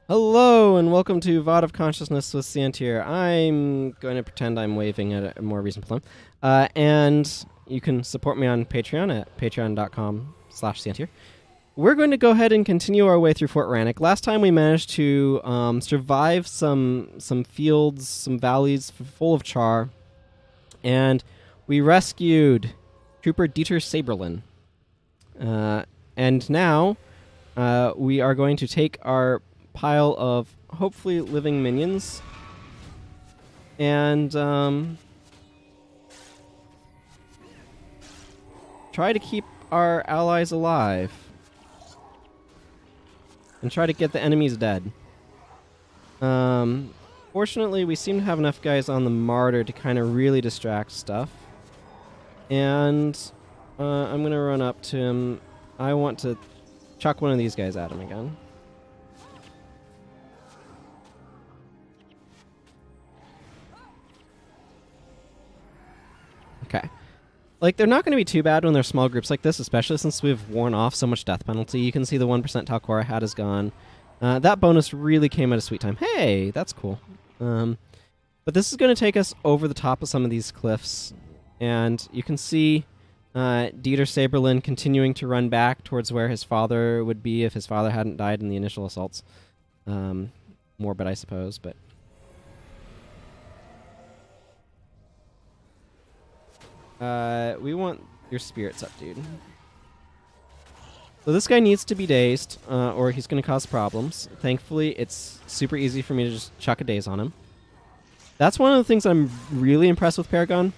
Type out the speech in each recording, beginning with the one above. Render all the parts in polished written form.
Hello and welcome to VOD of Consciousness with Sientir. I'm going to pretend I'm waving at a more reasonable time. And you can support me on Patreon at patreon.com/Sientir. We're going to go ahead and continue our way through Fort Ranik. Last time we managed to survive some fields, some valleys full of char, and we rescued Trooper Dieter Saberlin. And now we are going to take our pile of hopefully living minions and try to keep our allies alive and try to get the enemies dead. Fortunately, we seem to have enough guys on the martyr to kind of really distract stuff. And I'm going to run up to him. I want to chuck one of these guys at him again. Okay. Like, they're not going to be too bad when they're small groups like this, especially since we've worn off so much death penalty. You can see the 1% Talcora hat is gone. That bonus really came at a sweet time. Hey, that's cool. But this is going to take us over the top of some of these cliffs. And you can see Dieter Saberlin continuing to run back towards where his father would be if his father hadn't died in the initial assaults. Morbid, I suppose, but... we want your spirits up, dude. So this guy needs to be dazed, or he's going to cause problems. Thankfully, it's super easy for me to just chuck a daze on him. That's one of the things I'm really impressed with Paragon.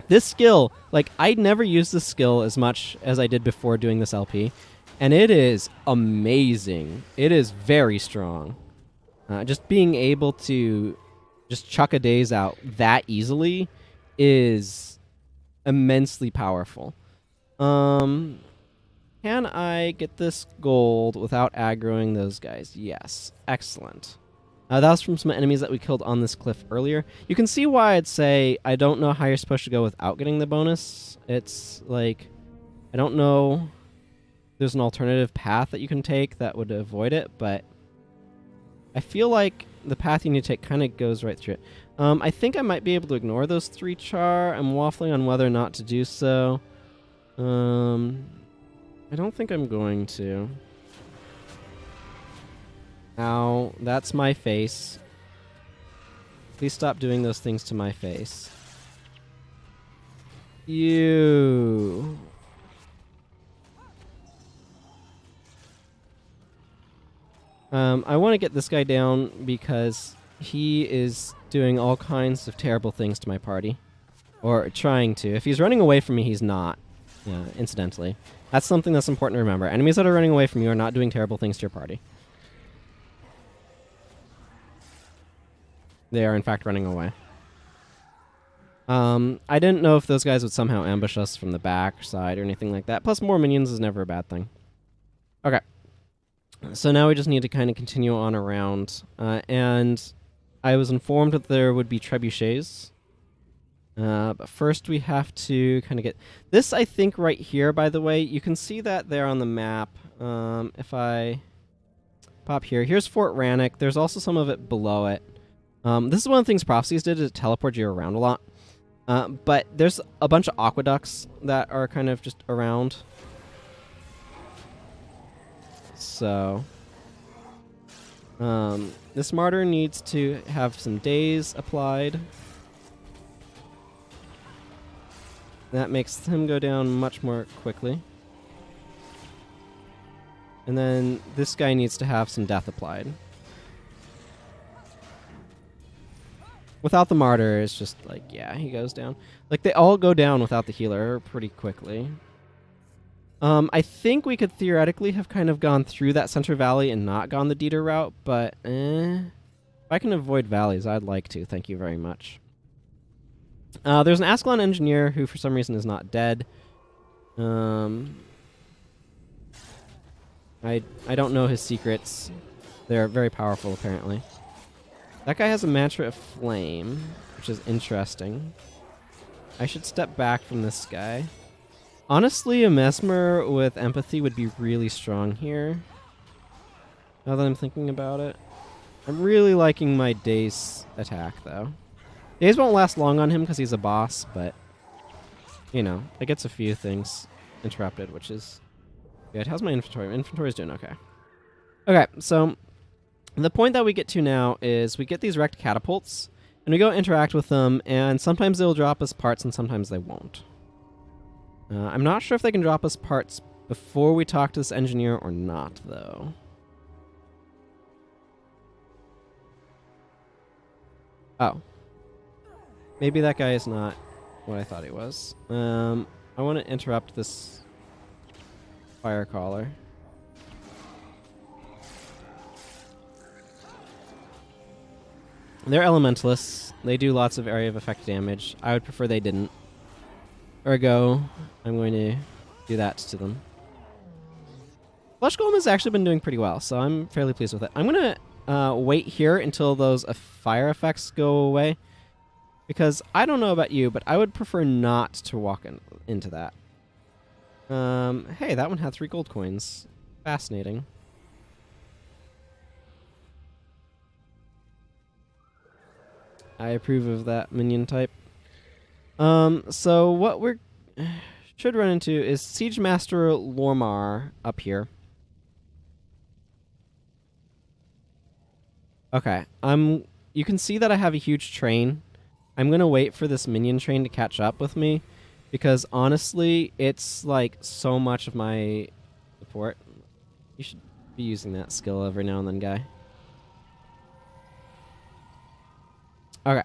This skill, like, I'd never used this skill as much as I did before doing this LP, and it is amazing. It is very strong. Just being able to just chuck a daze out that easily is immensely powerful. Can I get this gold without aggroing those guys? Yes. Excellent. That was from some enemies that we killed on this cliff earlier. You can see why I'd say I don't know how you're supposed to go without getting the bonus. It's like, I don't know. There's an alternative path that you can take that would avoid it, but I feel like the path you need to take kind of goes right through it. I think I might be able to ignore those 3 char. I'm waffling on whether or not to do so. I don't think I'm going to. Ow, that's my face. Please stop doing those things to my face. You. I want to get this guy down because he is doing all kinds of terrible things to my party. Or trying to. If he's running away from me, he's not. Yeah, incidentally. That's something that's important to remember. Enemies that are running away from you are not doing terrible things to your party. They are, in fact, running away. I didn't know if those guys would somehow ambush us from the back side or anything like that. Plus, more minions is never a bad thing. Okay. So now we just need to kind of continue on around. And I was informed that there would be trebuchets. But first we have to kind of get... This, I think, right here, by the way, you can see that there on the map. If I pop here. Here's Fort Ranik. There's also some of it below it. This is one of the things Prophecies did, to teleport you around a lot. But there's a bunch of aqueducts that are kind of just around. So... this martyr needs to have some days applied. That makes him go down much more quickly. And then this guy needs to have some death applied. Without the martyr, it's just like, yeah, he goes down. Like, they all go down without the healer pretty quickly. I think we could theoretically have kind of gone through that center valley and not gone the Dieter route, but if I can avoid valleys, I'd like to. Thank you very much. There's an Ascalon engineer who, for some reason, is not dead. I don't know his secrets. They're very powerful, apparently. That guy has a mantra of flame, which is interesting. I should step back from this guy. Honestly, a Mesmer with empathy would be really strong here. Now that I'm thinking about it. I'm really liking my Daze attack, though. Daze won't last long on him because he's a boss, but, you know, it gets a few things interrupted, which is good. How's my inventory? My inventory's doing okay. Okay, so the point that we get to now is we get these wrecked catapults, and we go interact with them, and sometimes they'll drop us parts, and sometimes they won't. I'm not sure if they can drop us parts before we talk to this engineer or not, though. Oh. Maybe that guy is not what I thought he was. I want to interrupt this fire caller. They're elementalists. They do lots of area of effect damage. I would prefer they didn't. Ergo, I'm going to do that to them. Flesh Golem has actually been doing pretty well, so I'm fairly pleased with it. I'm going to wait here until those fire effects go away, because I don't know about you, but I would prefer not to walk into that. Hey, that one had 3 gold coins. Fascinating. I approve of that minion type. So what we should run into is Siege Master Lormar up here. Okay, you can see that I have a huge train. I'm gonna wait for this minion train to catch up with me, because honestly, it's like so much of my support. You should be using that skill every now and then, guy. Okay.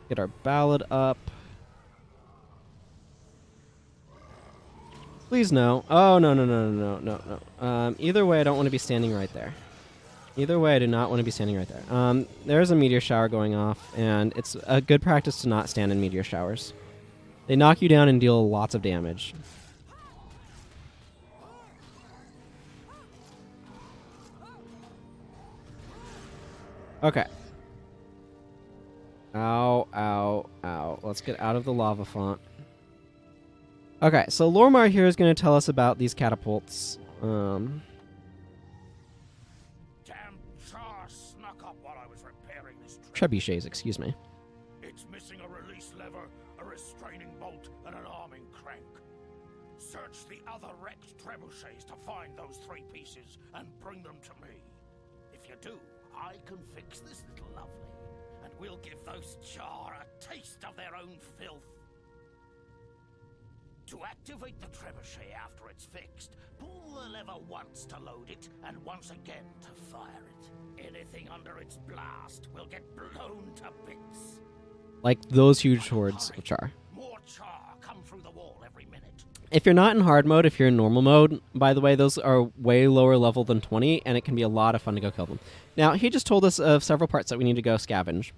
Get our ballad up. Please no. Oh, no. Either way, I don't want to be standing right there. Either way, I do not want to be standing right there. There's a meteor shower going off, and it's a good practice to not stand in meteor showers. They knock you down and deal lots of damage. Okay. Ow, ow, ow. Let's get out of the lava font. Okay, so Lormar here is going to tell us about these catapults. Damn char snuck up while I was repairing this Trebuchets, excuse me. It's missing a release lever, a restraining bolt, and an arming crank. Search the other wrecked trebuchets to find those 3 pieces and bring them to me. If you do, I can fix this little lovely, and we'll give those char a taste of their own filth. To activate the trebuchet after it's fixed, pull the lever once to load it, and once again to fire it. Anything under its blast will get blown to bits. Like those huge hordes of char. More char come through the wall every minute. If you're not in hard mode, if you're in normal mode, by the way, those are way lower level than 20, and it can be a lot of fun to go kill them. Now, he just told us of several parts that we need to go scavenge.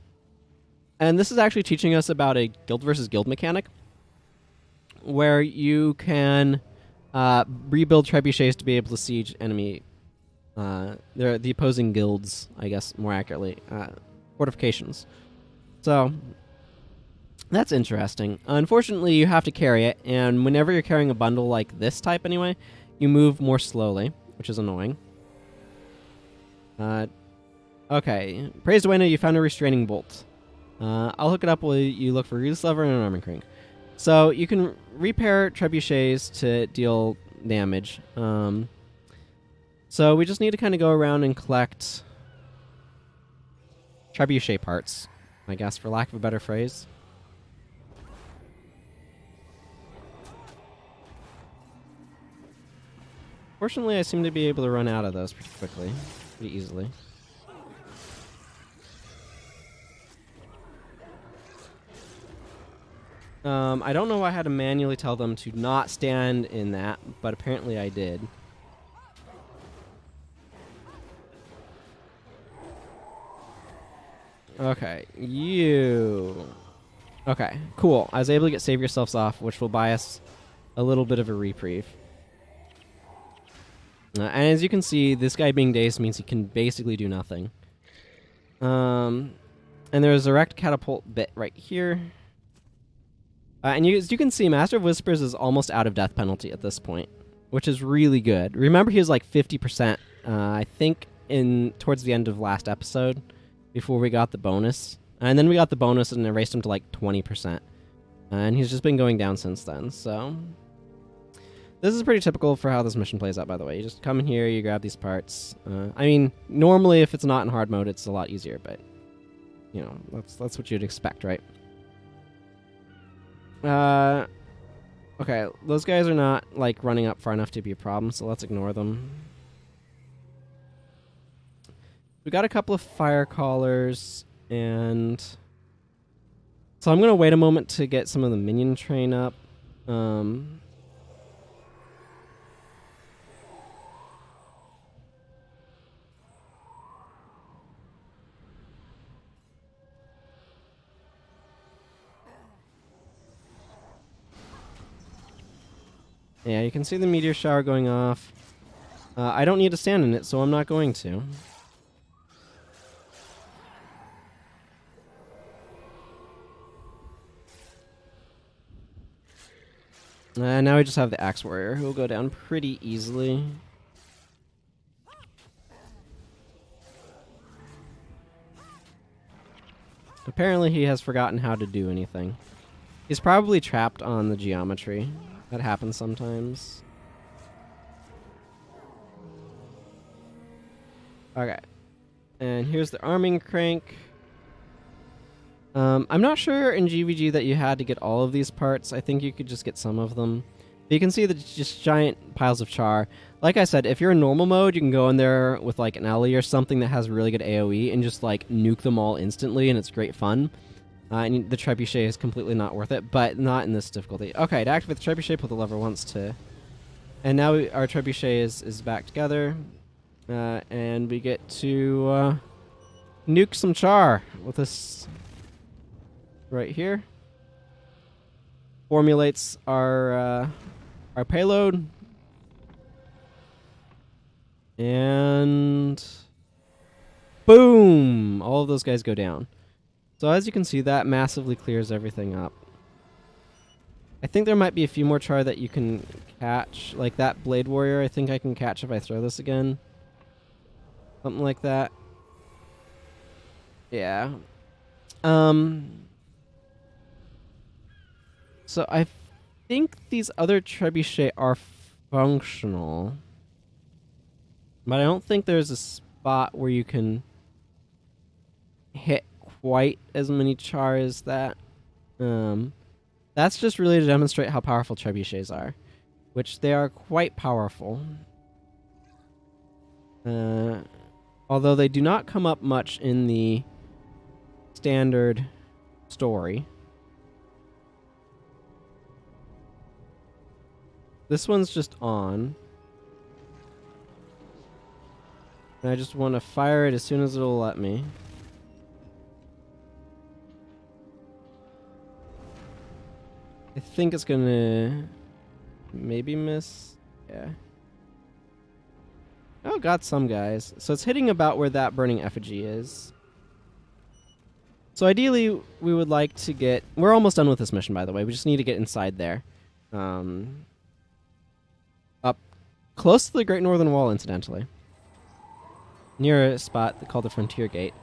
And this is actually teaching us about a guild versus guild mechanic, where you can rebuild trebuchets to be able to siege enemy, the opposing guilds, I guess, more accurately, fortifications. So, that's interesting. Unfortunately, you have to carry it, and whenever you're carrying a bundle like this type anyway, you move more slowly, which is annoying. Okay, praise Dwayne, you found a restraining bolt. I'll hook it up while you look for a release lever and an arming crank. So you can repair trebuchets to deal damage. So we just need to kind of go around and collect trebuchet parts, I guess, for lack of a better phrase. Fortunately, I seem to be able to run out of those pretty quickly, pretty easily. I don't know why I had to manually tell them to not stand in that, but apparently I did. Okay, you... Okay, cool. I was able to get Save Yourselves off, which will buy us a little bit of a reprieve. And as you can see, this guy being dazed means he can basically do nothing. And there's a wrecked catapult bit right here. And as you can see, Master of Whispers is almost out of death penalty at this point. which is really good. Remember, he was like 50%, I think, towards the end of last episode, before we got the bonus. And then we got the bonus and erased him to like 20%. And he's just been going down since then, so... This is pretty typical for how this mission plays out, by the way. You just come in here, you grab these parts. I mean, normally if it's not in hard mode, it's a lot easier, but... You know, that's what you'd expect, right? Okay, those guys are not, like, running up far enough to be a problem, so let's ignore them. We got a couple of fire callers, and... So I'm going to wait a moment to get some of the minion train up. Yeah, you can see the meteor shower going off. I don't need to stand in it, so I'm not going to. Now we just have the Axe Warrior, who will go down pretty easily. Apparently he has forgotten how to do anything. He's probably trapped on the geometry. That happens sometimes. Okay. And here's the arming crank. I'm not sure in GVG that you had to get all of these parts. I think you could just get some of them. But you can see the just giant piles of char. Like I said, if you're in normal mode, you can go in there with like an Ellie or something that has really good AoE and just like nuke them all instantly, and it's great fun. And the Trebuchet is completely not worth it, but not in this difficulty. Okay, to activate the Trebuchet, pull the lever once to... And now our Trebuchet is back together. And we get to nuke some char with this right here. Formulates our payload. And... boom! All of those guys go down. So as you can see, that massively clears everything up. I think there might be a few more char that you can catch. Like that Blade Warrior, I think I can catch if I throw this again. Something like that. Yeah. So I think these other trebuchet are functional. But I don't think there's a spot where you can hit quite as many char as that. That's just really to demonstrate how powerful trebuchets are, which they are quite powerful. Although they do not come up much in the standard story. This one's just on. And I just want to fire it as soon as it'll let me. I think it's gonna maybe miss. Yeah. Oh, got some guys. So it's hitting about where that burning effigy is. So ideally, we would like to get... We're almost done with this mission, by the way. We just need to get inside there. Up close to the Great Northern Wall, incidentally. Near a spot called the Frontier Gate.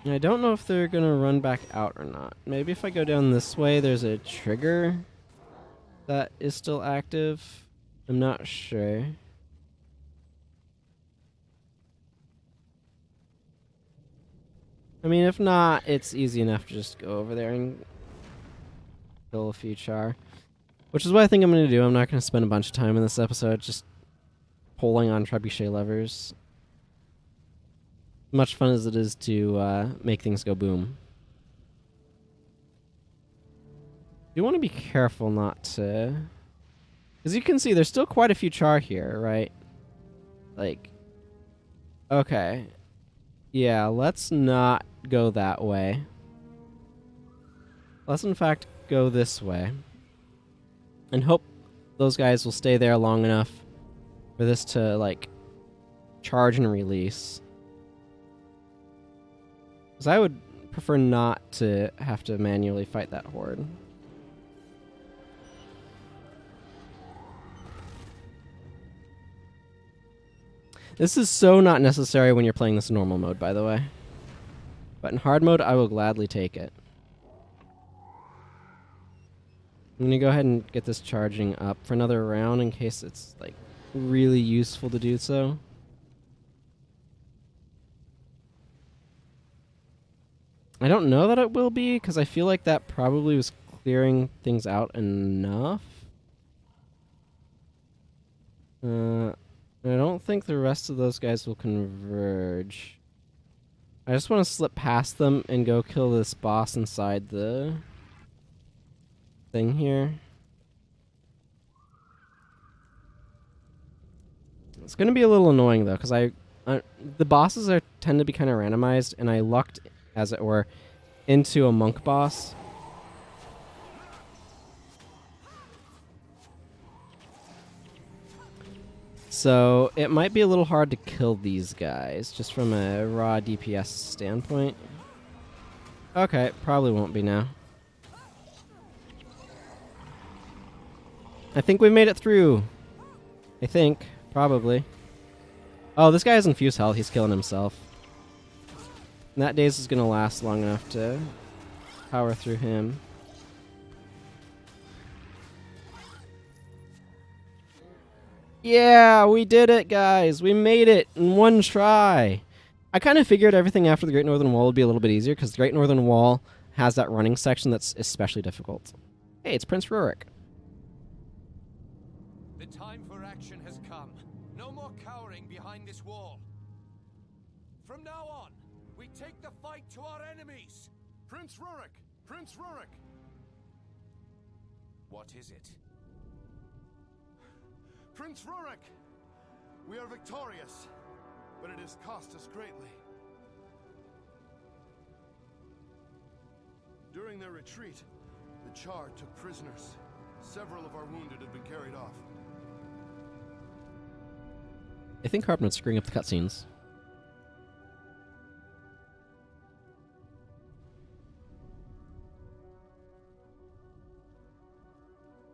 I don't know if they're gonna run back out or not. Maybe if I go down this way, there's a trigger that is still active. I'm not sure. I mean, if not, it's easy enough to just go over there and kill a few char. Which is what I think I'm going to do. I'm not going to spend a bunch of time in this episode just pulling on trebuchet levers. Much fun as it is to make things go boom. You want to be careful not to... As you can see, there's still quite a few char here, right? Like... Okay. Yeah, let's not go that way. Let's in fact go this way. And hope those guys will stay there long enough for this to, like, charge and release. Because I would prefer not to have to manually fight that horde. This is so not necessary when you're playing this in normal mode, by the way. But in hard mode, I will gladly take it. I'm gonna go ahead and get this charging up for another round in case it's like really useful to do so. I don't know that it will be, because I feel like that probably was clearing things out enough. I don't think the rest of those guys will converge. I just want to slip past them and go kill this boss inside the thing here. It's going to be a little annoying, though, because the bosses tend to be kind of randomized, and I lucked, as it were, into a monk boss. So it might be a little hard to kill these guys, just from a raw DPS standpoint. Okay, probably won't be now. I think we've made it through. I think, probably. Oh, this guy has infused health. He's killing himself. And that daze is going to last long enough to power through him. Yeah, we did it, guys. We made it in one try. I kind of figured everything after the Great Northern Wall would be a little bit easier, because the Great Northern Wall has that running section that's especially difficult. Hey, it's Prince Rurik. The time for action has come. No more cowering behind this wall. From now on, we take the fight to our enemies. Prince Rurik! Prince Rurik! What is it? Prince Rurik! We are victorious, but it has cost us greatly. During their retreat, the Char took prisoners. Several of our wounded have been carried off. I think Harpnote's screwing up the cutscenes.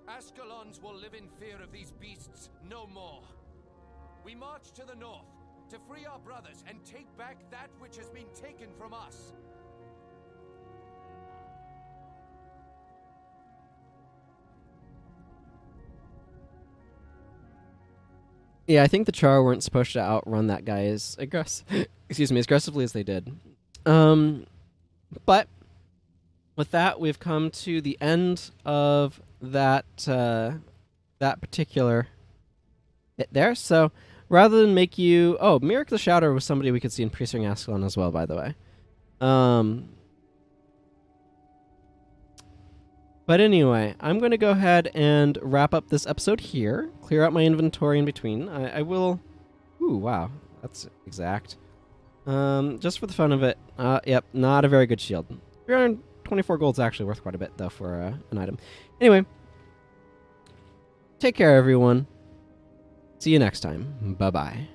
Ascalons will live in fear of these beasts no more. We march to the north to free our brothers and take back that which has been taken from us. Yeah, I think the Char weren't supposed to outrun that guy as aggressively as they did. But with that, we've come to the end of that particular bit there. So rather than make you... Oh, Mirik the Shouter was somebody we could see in Priestering Ascalon as well, by the way. But anyway, I'm going to go ahead and wrap up this episode here. Clear out my inventory in between. I will... Ooh, wow. That's exact. Just for the fun of it. Yep, not a very good shield. 324 gold's actually worth quite a bit, though, for an item. Anyway. Take care, everyone. See you next time. Bye-bye.